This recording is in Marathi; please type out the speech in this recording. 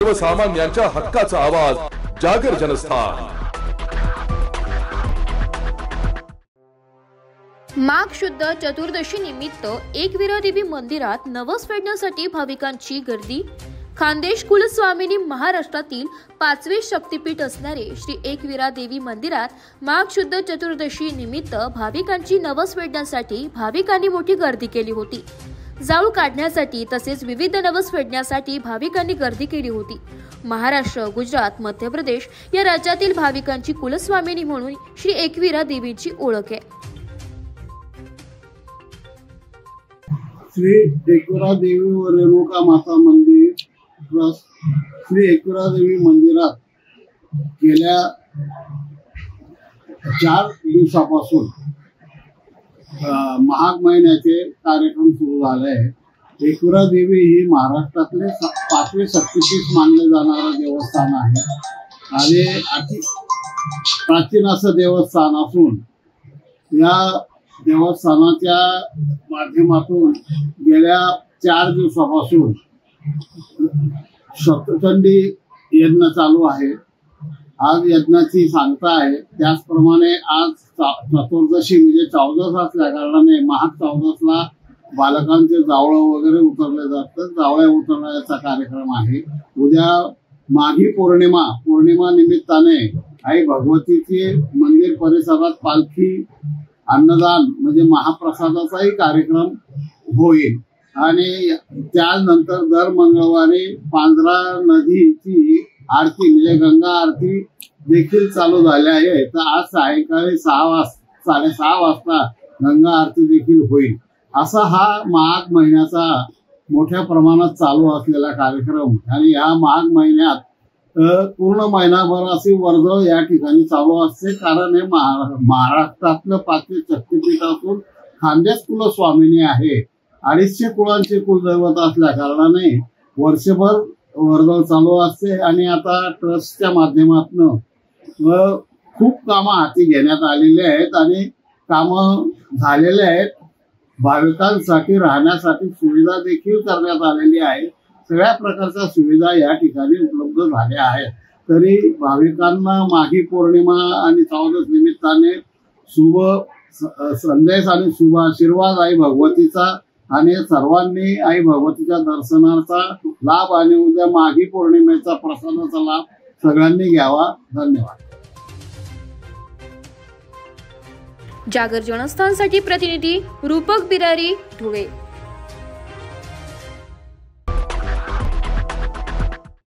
सर्वसामान्यांच्या हक्काचा आवाज जागर जनस्थान। माघ शुद्ध चतुर्दशी निमित्त एकविरा देवी मंदिरात नवस फेडण्यासाठी भाविकांची गर्दी। खानदेश कुलस्वामिनी महाराष्ट्रातील 5वे शक्तीपीठ असणारे श्री एकविरा देवी मंदिरात माघ शुद्ध चतुर्दशी निमित्त भाविकांची नवस फेडण्यासाठी भाविकांनी मोठी गर्दी केली होती। जाळू काढण्यासाठी तसेच विविध नवस फेडण्यासाठी भाविकांनी गर्दी केली होती। महाराष्ट्र, गुजरात, मध्य प्रदेश या राज्यातील भाविकांची कुलस्वामिनी म्हणून श्री एकविरा देवीची ओळख आहे। श्री एकविरा देवी व रेणुका माता मंदिर ट्रस्ट श्री एकविरा देवी मंदिरात गेल्या 4 दिवसापासून माघ महिन्याचे कार्यक्रम सुरू झाले आहे। एकविरा देवी ही महाराष्ट्रातले 5वे शक्तीपीठ मानले जाणारे देवस्थान आहे आणि अति प्राचीन असं देवस्थान असून या देवस्थानाच्या माध्यमातून गेल्या 4 दिवसापासून सप्तचंडी यज्ञ चालू आहे। आज यज्ञाची सांगता आहे। त्याचप्रमाणे आज चतुर्दशी म्हणजे 14 असल्या कारणाने माघ 14ला बालकांचे जावळ वगैरे उतरले जातात। जावळ्या उतरण्याचा कार्यक्रम आहे। उद्या माघी पौर्णिमा निमित्ताने आई भगवतीची मंदिर परिसरात पालखी अन्नदान म्हणजे महाप्रसादाचाही कार्यक्रम होईल आणि त्यानंतर दर मंगळवारी पांढरा नदीची आरती म्हणजे गंगा आरती देखील चालू झाली आहे। तर आज सायंकाळी 6:30 वाजता गंगा आरती देखील होईल। असा हा माघ महिन्याचा मोठ्या प्रमाणात चालू असलेला कार्यक्रम आणि या माघ महिन्यात पूर्ण महिनाभर अशी वर्दळ या ठिकाणी चालू असते। कारण हे महाराष्ट्रातलं 5वे शक्तीपीठ असून खानदेश कुलस्वामिनी आहे। 250 कुळांचे कुलदैवत असल्या कारणाने वर्षभर वर्दळ चालू असते आणि आता ट्रस्टच्या माध्यमातून खूप कामं हाती घेण्यात आलेली आहेत आणि कामं झालेले आहेत। भाविकांसाठी राहण्यासाठी सुविधा देखील करण्यात आलेली आहे। सगळ्या प्रकारच्या सुविधा या ठिकाणी उपलब्ध झाल्या आहेत। तरी भाविकांना माघी पौर्णिमा आणि 14 निमित्ताने शुभ संदेश आणि शुभ आशीर्वाद आई भगवतीचा आणि सर्वांनी आई भगवतीच्या दर्शनाचा लाभ आणि उद्या माघी पौर्णिमेचा प्रसादाचा लाभ सगळ्यांनी घ्यावा। धन्यवाद। जागर जनस्थानसाठी प्रतिनिधी रूपक बिरारी, धुळे।